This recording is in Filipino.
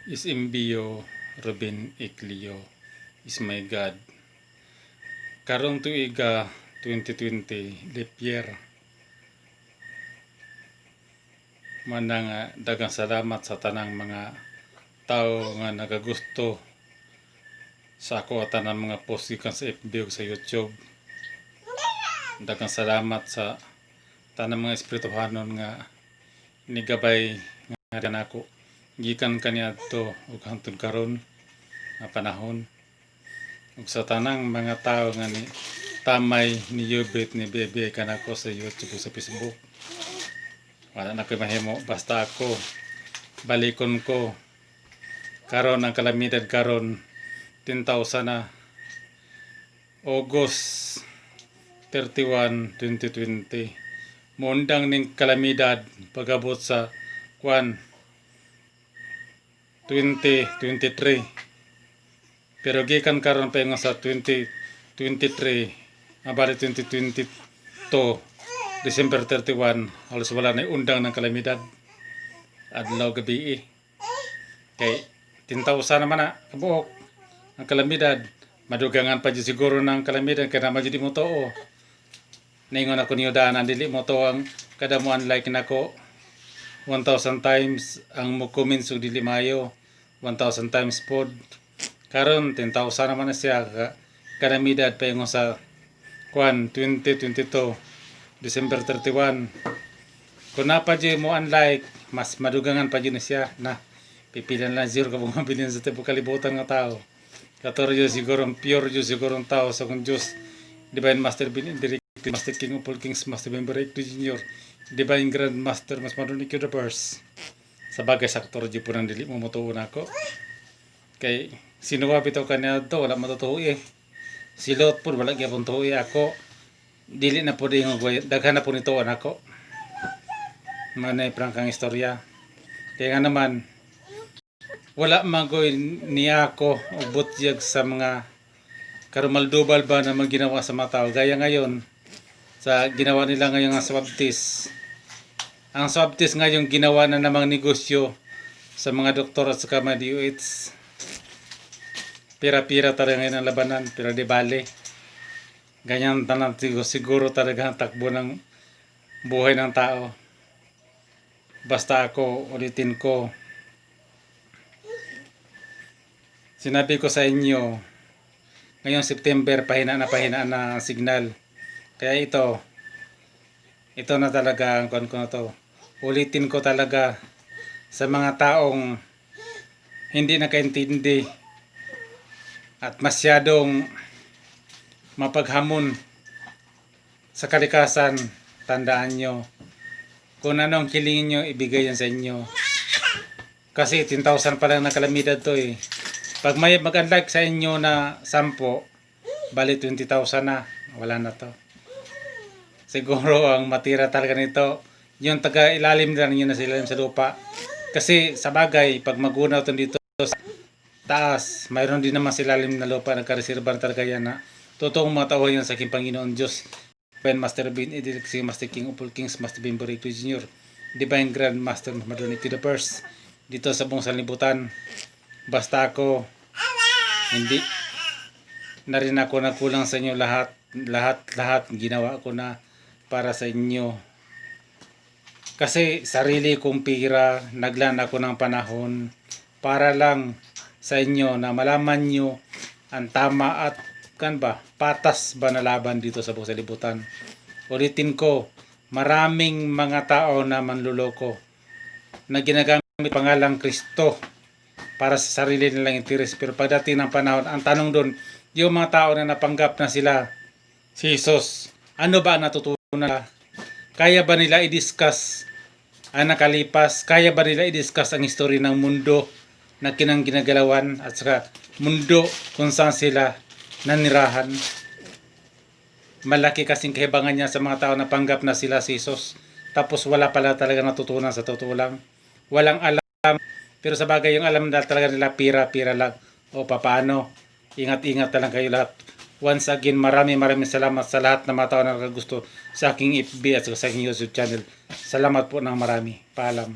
is Imbio Ruben Iclio is my God. Karong tuiga 2020 leap year. Manang dagang salamat sa tanang mga tao nga nagagusto sa ako at tanang mga post gikan sa FB ug sa YouTube. Dagang salamat sa tanang mga espirituhanon nga nigabay nga nako gikan kaniadto ug hangtod karon nga panahon. Ug sa tanang mga tao nga ni tamay ni Yubit ni Bebe kanako sa YouTube o sa Facebook. Wala na ko'y mahimo basta ako balikon ko karon ang kalamidad karon 10,000 na August 31, 2020 mundang ning kalamidad pagabot sa 2023 pero gikan karon pa nga sa 2023 abali 2022 December 31 halos wala na undang ng kalamidad adlaw gabi kay 10,000 naman na kabuok ang kalamidad madugangan pa dyan siguro ng kalamidad kaya naman dyan mo to naingon ako niyo daanan dili mo to ang kada mo unlike nako 1,000 times ang mo comments ug dili mayo 1,000 times pod karon 10,000 naman na siya kalamidad pa yung sa 2022 December 31 kung na pa dyan mo unlike mas madugangan pa dyan siya na pipilan lang zero kapag mabilin sa tipo kalibutan nga tao katoryo siguro pure Diyos siguro tao sa kung Diyos Divine Master Benedict Master King of all Kings Master Benedict Junior Divine Grand Master mas marunik yung reverse sa bagay sa katoryo po nang dili mo mutuon ako kay sinuwa bitaw kanya to wala matutuo silot po wala gyapon tuo ako dili na po din daghan na po nito ako manay prangkang istorya kaya nga naman wala magoy niya ako ubot yag sa mga karumaldubal ba na ginawa sa mga tao gaya ngayon sa ginawa nila ngayon ang swab test ang swab test ngayon ginawa na namang negosyo sa mga doktor at sa mga DOH pira-pira talaga ngayon ang labanan pero di bale ganyan tanan siguro talaga ang takbo ng buhay ng tao basta ako ulitin ko sinabi ko sa inyo ngayong September pahina na ang signal kaya ito na talaga ang kon ko na to ulitin ko talaga sa mga taong hindi nakaintindi at masyadong mapaghamon sa kalikasan tandaan nyo kung anong kilingin nyo ibigay yan sa inyo kasi 10,000 pa lang na kalamidad to pag may mag-unlike sa inyo na 10 bali 20,000 na wala na to siguro ang matira talaga nito yung taga ilalim na ninyo na sila sa lupa kasi sa bagay pag magunaw to dito sa taas mayroon din naman silalim na lupa nagkareserbar talaga yan na totoong mga tao yan sa aking Panginoon Diyos Divine Master Benedict Master King of all Kings Master Benedict Junior Divine Grand Master Madonic to the First dito sa buong sanlibutan basta ako hindi na rin ako nagkulang sa inyo lahat ginawa ko na para sa inyo kasi sarili kong pira naglaan ako ng panahon para lang sa inyo na malaman nyo ang tama at patas ba na laban dito sa buong sanlibutan ulitin ko maraming mga tao na manluloko na ginagamit pangalang Kristo para sa sarili nilang interes pero pagdating ng panahon ang tanong doon yung mga tao na napanggap na sila si Jesus ano ba natutunan nila kaya ba nila i-discuss ang nakalipas kaya ba nila i-discuss ang history ng mundo na ginagalawan at saka mundo kung saan sila nanirahan malaki kasing kahibangan niya sa mga tao na panggap na sila si Jesus tapos wala pala talaga natutunan sa totoo lang walang alam pero sa bagay yung alam na talaga nila pira lang o paano ingat na lang kayo lahat once again maraming salamat sa lahat ng mga tao na nakagusto sa aking FB at sa aking YouTube channel salamat po ng marami paalam.